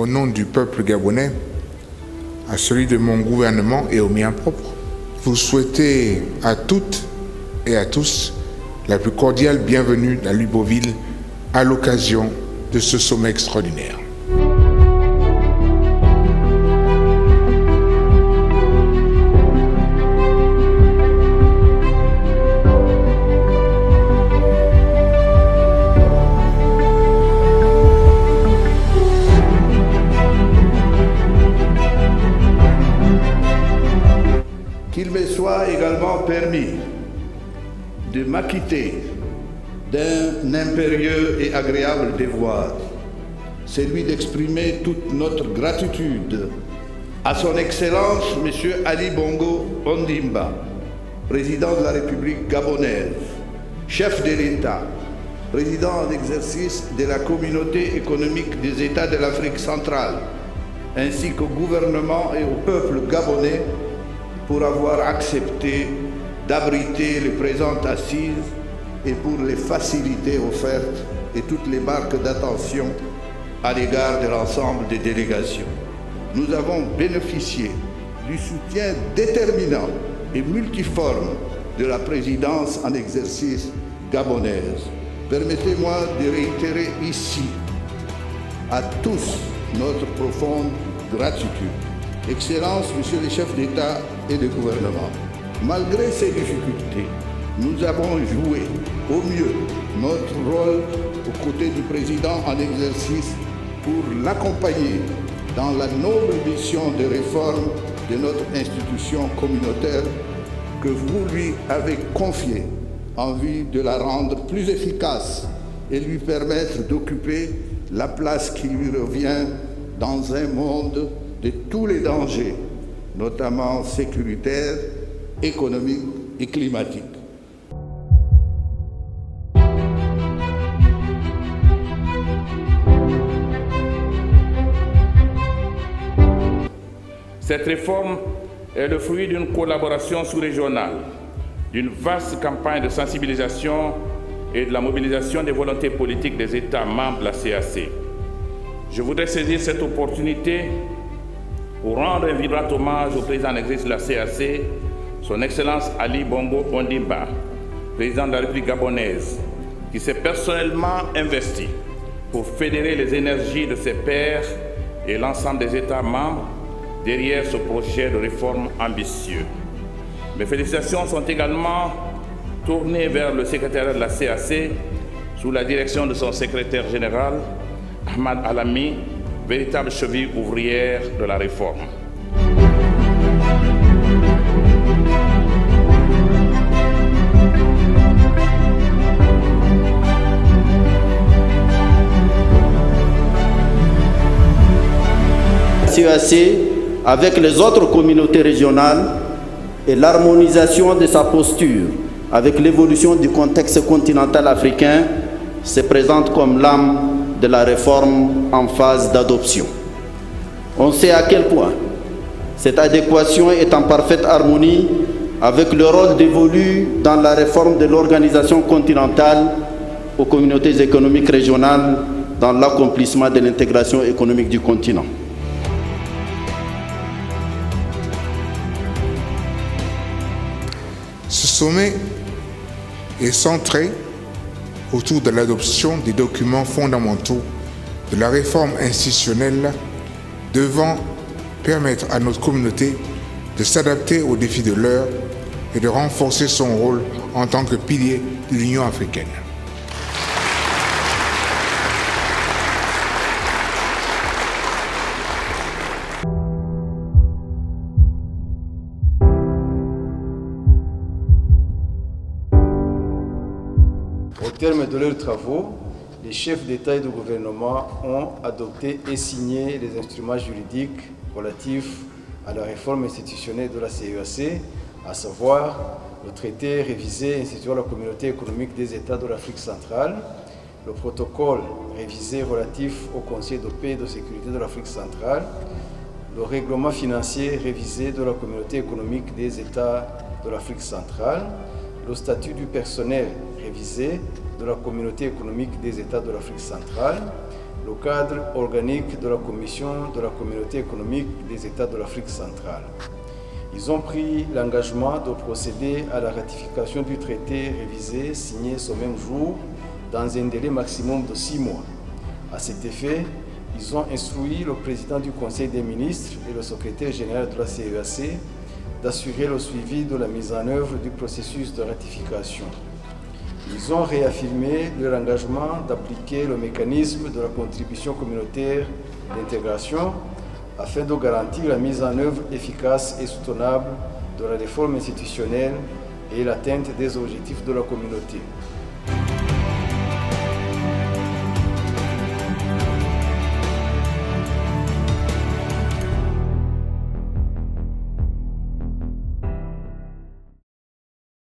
au nom du peuple gabonais, à celui de mon gouvernement et au mien propre, vous souhaiter à toutes et à tous la plus cordiale bienvenue à Libreville à l'occasion de ce sommet extraordinaire. Qu'il me soit également permis de m'acquitter d'un impérieux et agréable devoir, celui d'exprimer toute notre gratitude à son Excellence M. Ali Bongo Ondimba, président de la République gabonaise, chef de l'État, président en exercice de la Communauté économique des États de l'Afrique centrale, ainsi qu'au gouvernement et au peuple gabonais pour avoir accepté d'abriter les présentes assises et pour les facilités offertes et toutes les marques d'attention à l'égard de l'ensemble des délégations. Nous avons bénéficié du soutien déterminant et multiforme de la présidence en exercice gabonaise. Permettez-moi de réitérer ici à tous notre profonde gratitude. Excellence, Monsieur le chef d'État et de gouvernement, malgré ces difficultés, nous avons joué au mieux notre rôle aux côtés du président en exercice pour l'accompagner dans la noble mission de réforme de notre institution communautaire que vous lui avez confiée en vue de la rendre plus efficace et lui permettre d'occuper la place qui lui revient dans un monde de tous les dangers, notamment sécuritaires, économiques et climatiques. Cette réforme est le fruit d'une collaboration sous-régionale, d'une vaste campagne de sensibilisation et de la mobilisation des volontés politiques des États membres de la CAC. Je voudrais saisir cette opportunité pour rendre un vibrant hommage au président en exercice de la CAC, son Excellence Ali Bongo Ondimba, président de la République gabonaise, qui s'est personnellement investi pour fédérer les énergies de ses pairs et l'ensemble des États membres derrière ce projet de réforme ambitieux. Mes félicitations sont également tournées vers le secrétariat de la CAC sous la direction de son secrétaire général, Ahmad Alami, véritable cheville ouvrière de la réforme. CAC, avec les autres communautés régionales et l'harmonisation de sa posture avec l'évolution du contexte continental africain, se présente comme l'âme de la réforme en phase d'adoption. On sait à quel point cette adéquation est en parfaite harmonie avec le rôle dévolu dans la réforme de l'organisation continentale aux communautés économiques régionales dans l'accomplissement de l'intégration économique du continent. Ce sommet est centré autour de l'adoption des documents fondamentaux de la réforme institutionnelle devant permettre à notre communauté de s'adapter aux défis de l'heure et de renforcer son rôle en tant que pilier de l'Union africaine. Au terme de leurs travaux, les chefs d'État et de gouvernement ont adopté et signé les instruments juridiques relatifs à la réforme institutionnelle de la CEAC, à savoir le traité révisé instituant la communauté économique des États de l'Afrique centrale, le protocole révisé relatif au Conseil de paix et de sécurité de l'Afrique centrale, le règlement financier révisé de la communauté économique des États de l'Afrique centrale, le statut du personnel révisé de la communauté économique des États de l'Afrique centrale, le cadre organique de la Commission de la Communauté économique des États de l'Afrique centrale. Ils ont pris l'engagement de procéder à la ratification du traité révisé signé ce même jour dans un délai maximum de 6 mois. À cet effet, ils ont instruit le président du Conseil des ministres et le secrétaire général de la CEAC d'assurer le suivi de la mise en œuvre du processus de ratification. Ils ont réaffirmé leur engagement d'appliquer le mécanisme de la contribution communautaire d'intégration afin de garantir la mise en œuvre efficace et soutenable de la réforme institutionnelle et l'atteinte des objectifs de la communauté.